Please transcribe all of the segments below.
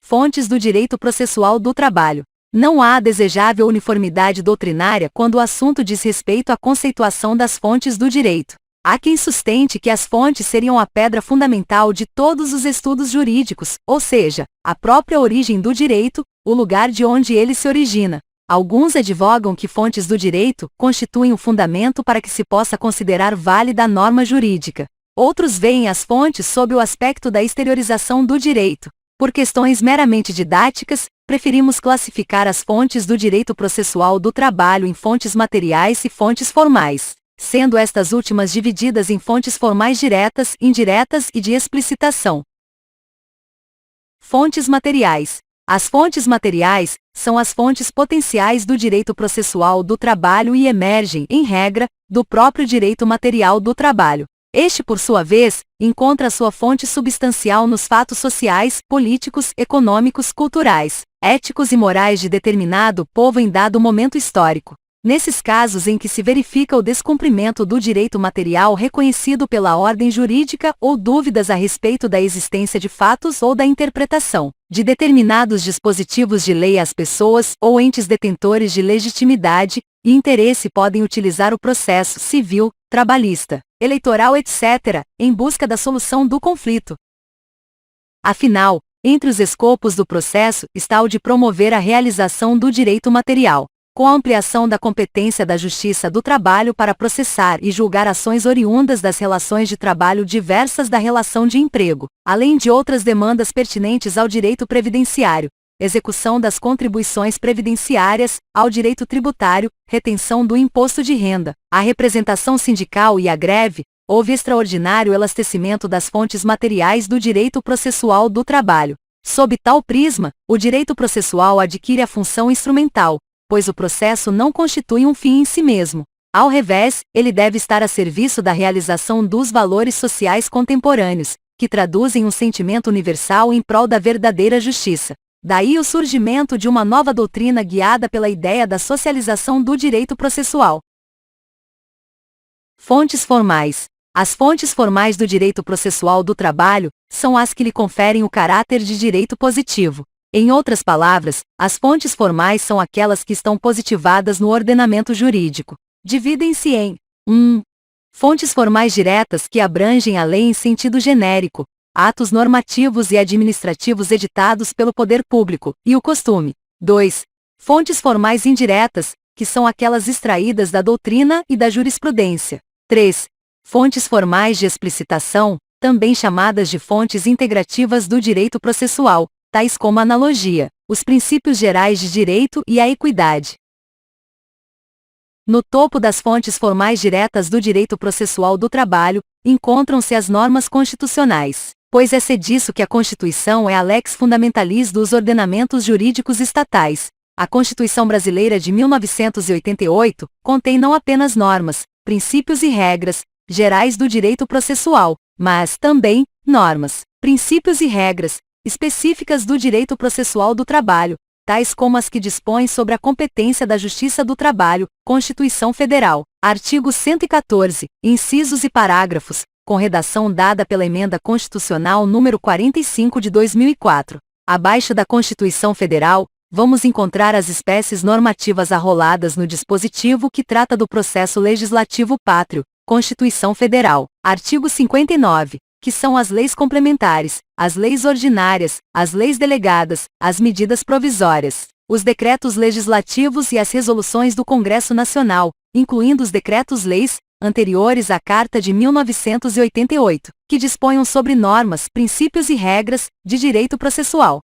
Fontes do direito processual do trabalho. Não há a desejável uniformidade doutrinária quando o assunto diz respeito à conceituação das fontes do direito. Há quem sustente que as fontes seriam a pedra fundamental de todos os estudos jurídicos, ou seja, a própria origem do direito, o lugar de onde ele se origina. Alguns advogam que fontes do direito constituem o fundamento para que se possa considerar válida a norma jurídica. Outros veem as fontes sob o aspecto da exteriorização do direito. Por questões meramente didáticas, preferimos classificar as fontes do direito processual do trabalho em fontes materiais e fontes formais, sendo estas últimas divididas em fontes formais diretas, indiretas e de explicitação. Fontes materiais. As fontes materiais são as fontes potenciais do direito processual do trabalho e emergem, em regra, do próprio direito material do trabalho. Este, por sua vez, encontra sua fonte substancial nos fatos sociais, políticos, econômicos, culturais, éticos e morais de determinado povo em dado momento histórico. Nesses casos em que se verifica o descumprimento do direito material reconhecido pela ordem jurídica ou dúvidas a respeito da existência de fatos ou da interpretação de determinados dispositivos de lei, as pessoas ou entes detentores de legitimidade e interesse podem utilizar o processo civil, trabalhista, eleitoral, etc., em busca da solução do conflito. Afinal, entre os escopos do processo está o de promover a realização do direito material, com a ampliação da competência da Justiça do Trabalho para processar e julgar ações oriundas das relações de trabalho diversas da relação de emprego, além de outras demandas pertinentes ao direito previdenciário, execução das contribuições previdenciárias, ao direito tributário, retenção do imposto de renda, a representação sindical e a greve. Houve extraordinário elastecimento das fontes materiais do direito processual do trabalho. Sob tal prisma, o direito processual adquire a função instrumental, pois o processo não constitui um fim em si mesmo. Ao revés, ele deve estar a serviço da realização dos valores sociais contemporâneos, que traduzem um sentimento universal em prol da verdadeira justiça. Daí o surgimento de uma nova doutrina guiada pela ideia da socialização do direito processual. Fontes formais. As fontes formais do direito processual do trabalho são as que lhe conferem o caráter de direito positivo. Em outras palavras, as fontes formais são aquelas que estão positivadas no ordenamento jurídico. Dividem-se em 1. Fontes formais diretas que abrangem a lei em sentido genérico, atos normativos e administrativos editados pelo poder público, e o costume. 2. Fontes formais indiretas, que são aquelas extraídas da doutrina e da jurisprudência. 3. Fontes formais de explicitação, também chamadas de fontes integrativas do direito processual, tais como a analogia, os princípios gerais de direito e a equidade. No topo das fontes formais diretas do direito processual do trabalho, encontram-se as normas constitucionais, pois é disso que a Constituição é a lex fundamentalis dos ordenamentos jurídicos estatais. A Constituição Brasileira de 1988 contém não apenas normas, princípios e regras gerais do direito processual, mas também normas, princípios e regras específicas do direito processual do trabalho, tais como as que dispõem sobre a competência da Justiça do Trabalho, Constituição Federal, artigo 114, incisos e parágrafos, com redação dada pela Emenda Constitucional número 45 de 2004. Abaixo da Constituição Federal, vamos encontrar as espécies normativas arroladas no dispositivo que trata do processo legislativo pátrio, Constituição Federal, artigo 59. Que são as leis complementares, as leis ordinárias, as leis delegadas, as medidas provisórias, os decretos legislativos e as resoluções do Congresso Nacional, incluindo os decretos-leis, anteriores à Carta de 1988, que disponham sobre normas, princípios e regras de direito processual.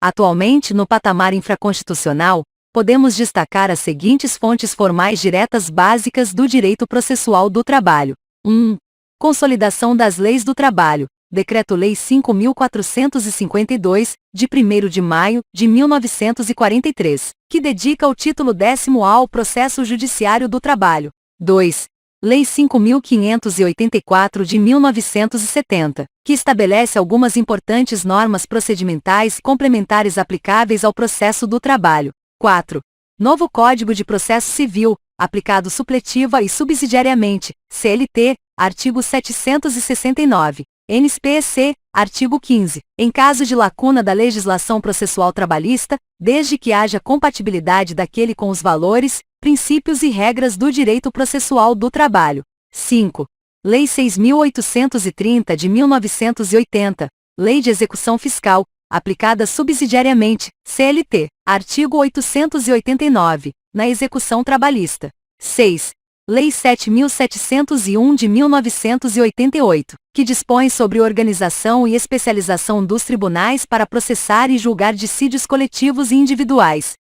Atualmente, no patamar infraconstitucional, podemos destacar as seguintes fontes formais diretas básicas do direito processual do trabalho. 1. Consolidação das Leis do Trabalho, Decreto-Lei 5.452, de 1º de maio de 1943, que dedica o título 10º ao Processo Judiciário do Trabalho. 2. Lei 5.584 de 1970, que estabelece algumas importantes normas procedimentais complementares aplicáveis ao processo do trabalho. 4. Novo Código de Processo Civil, aplicado supletiva e subsidiariamente, CLT, artigo 769, NSPEC, artigo 15. Em caso de lacuna da legislação processual trabalhista, desde que haja compatibilidade daquele com os valores, princípios e regras do direito processual do trabalho. 5. Lei 6.830 de 1980, Lei de Execução Fiscal, aplicada subsidiariamente, CLT, artigo 889, na execução trabalhista. 6. Lei 7.701 de 1988, que dispõe sobre organização e especialização dos tribunais para processar e julgar dissídios coletivos e individuais.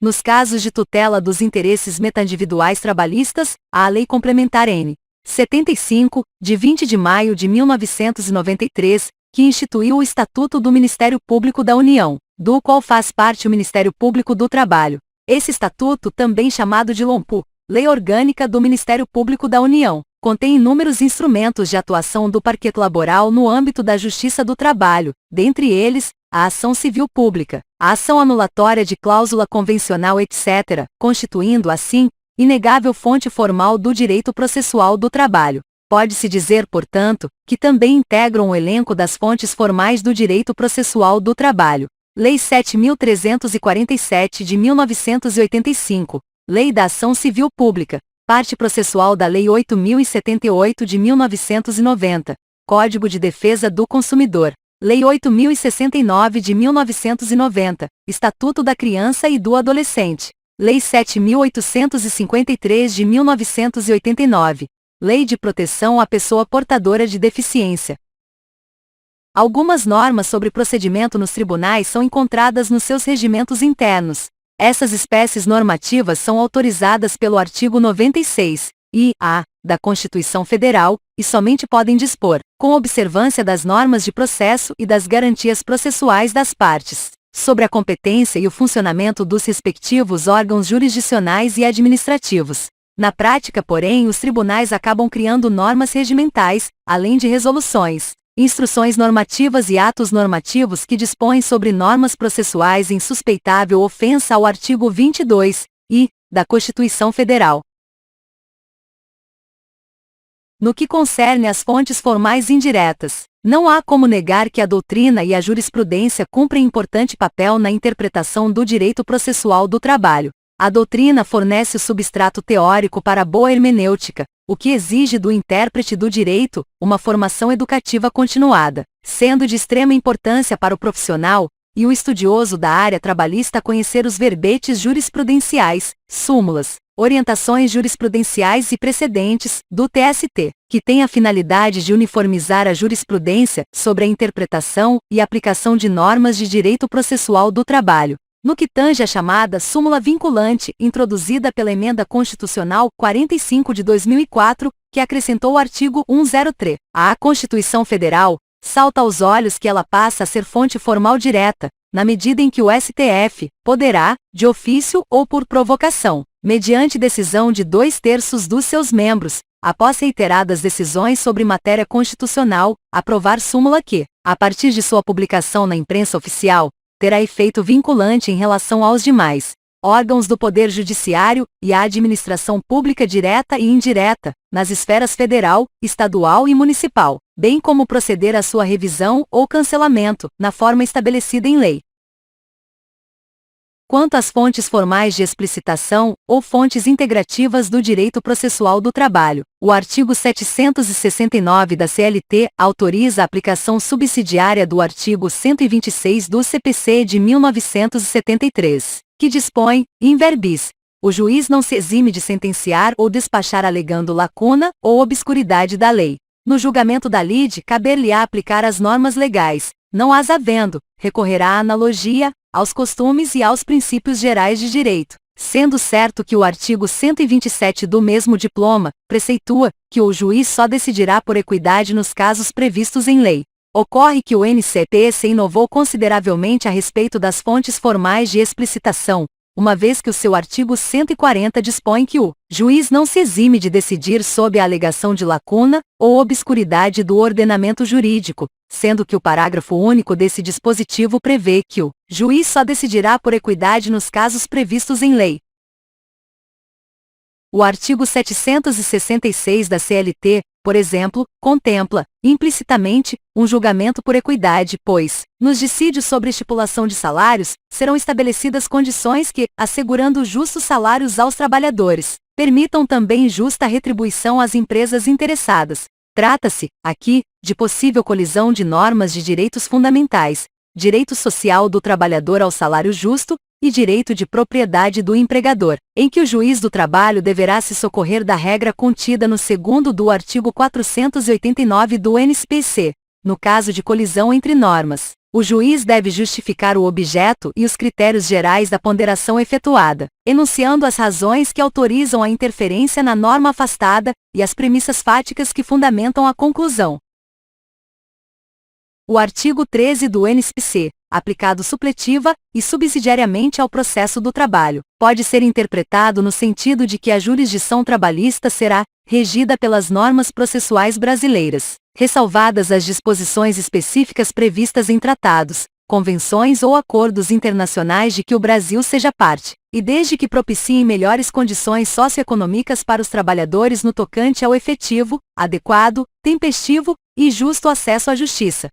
Nos casos de tutela dos interesses metaindividuais trabalhistas, há a Lei Complementar N. 75, de 20 de maio de 1993, que instituiu o Estatuto do Ministério Público da União, do qual faz parte o Ministério Público do Trabalho. Esse estatuto, também chamado de LOMPU, Lei Orgânica do Ministério Público da União, contém inúmeros instrumentos de atuação do parquet laboral no âmbito da Justiça do Trabalho, dentre eles, a ação civil pública, a ação anulatória de cláusula convencional, etc., constituindo, assim, inegável fonte formal do direito processual do trabalho. Pode-se dizer, portanto, que também integram o elenco das fontes formais do direito processual do trabalho. Lei 7.347 de 1985, Lei da Ação Civil Pública, parte processual da Lei 8.078 de 1990, Código de Defesa do Consumidor, Lei 8.069 de 1990, Estatuto da Criança e do Adolescente, Lei 7.853 de 1989, Lei de Proteção à Pessoa Portadora de Deficiência. Algumas normas sobre procedimento nos tribunais são encontradas nos seus regimentos internos. Essas espécies normativas são autorizadas pelo artigo 96 I-A da Constituição Federal e somente podem dispor, com observância das normas de processo e das garantias processuais das partes, sobre a competência e o funcionamento dos respectivos órgãos jurisdicionais e administrativos. Na prática, porém, os tribunais acabam criando normas regimentais, além de resoluções, instruções normativas e atos normativos que dispõem sobre normas processuais em suspeitável ofensa ao artigo 22 I da Constituição Federal. No que concerne às fontes formais indiretas, não há como negar que a doutrina e a jurisprudência cumprem importante papel na interpretação do direito processual do trabalho. A doutrina fornece o substrato teórico para a boa hermenêutica, o que exige do intérprete do direito uma formação educativa continuada, sendo de extrema importância para o profissional e o estudioso da área trabalhista conhecer os verbetes jurisprudenciais, súmulas, orientações jurisprudenciais e precedentes do TST, que têm a finalidade de uniformizar a jurisprudência sobre a interpretação e aplicação de normas de direito processual do trabalho. No que tange à chamada súmula vinculante, introduzida pela Emenda Constitucional 45 de 2004, que acrescentou o artigo 103 à Constituição Federal, salta aos olhos que ela passa a ser fonte formal direta, na medida em que o STF poderá, de ofício ou por provocação, mediante decisão de 2/3 dos seus membros, após reiteradas decisões sobre matéria constitucional, aprovar súmula que, a partir de sua publicação na imprensa oficial, terá efeito vinculante em relação aos demais órgãos do Poder Judiciário e à administração pública direta e indireta, nas esferas federal, estadual e municipal, bem como proceder à sua revisão ou cancelamento, na forma estabelecida em lei. Quanto às fontes formais de explicitação, ou fontes integrativas do direito processual do trabalho, o artigo 769 da CLT autoriza a aplicação subsidiária do artigo 126 do CPC de 1973, que dispõe, in verbis, o juiz não se exime de sentenciar ou despachar alegando lacuna ou obscuridade da lei. No julgamento da lide, caber-lhe-á aplicar as normas legais, não as havendo, recorrerá à analogia, aos costumes e aos princípios gerais de direito, sendo certo que o artigo 127 do mesmo diploma preceitua que o juiz só decidirá por equidade nos casos previstos em lei. Ocorre que o NCPC inovou consideravelmente a respeito das fontes formais de explicitação, uma vez que o seu artigo 140 dispõe que o juiz não se exime de decidir sob a alegação de lacuna ou obscuridade do ordenamento jurídico, sendo que o parágrafo único desse dispositivo prevê que o juiz só decidirá por equidade nos casos previstos em lei. O artigo 766 da CLT por exemplo, contempla, implicitamente, um julgamento por equidade, pois, nos dissídios sobre estipulação de salários, serão estabelecidas condições que, assegurando justos salários aos trabalhadores, permitam também justa retribuição às empresas interessadas. Trata-se, aqui, de possível colisão de normas de direitos fundamentais, direito social do trabalhador ao salário justo e direito de propriedade do empregador, em que o juiz do trabalho deverá se socorrer da regra contida no 2º do artigo 489 do NSPC. No caso de colisão entre normas, o juiz deve justificar o objeto e os critérios gerais da ponderação efetuada, enunciando as razões que autorizam a interferência na norma afastada e as premissas fáticas que fundamentam a conclusão. O artigo 13 do NSPC, aplicado supletiva e subsidiariamente ao processo do trabalho, pode ser interpretado no sentido de que a jurisdição trabalhista será regida pelas normas processuais brasileiras, ressalvadas as disposições específicas previstas em tratados, convenções ou acordos internacionais de que o Brasil seja parte, e desde que propiciem melhores condições socioeconômicas para os trabalhadores no tocante ao efetivo, adequado, tempestivo e justo acesso à justiça.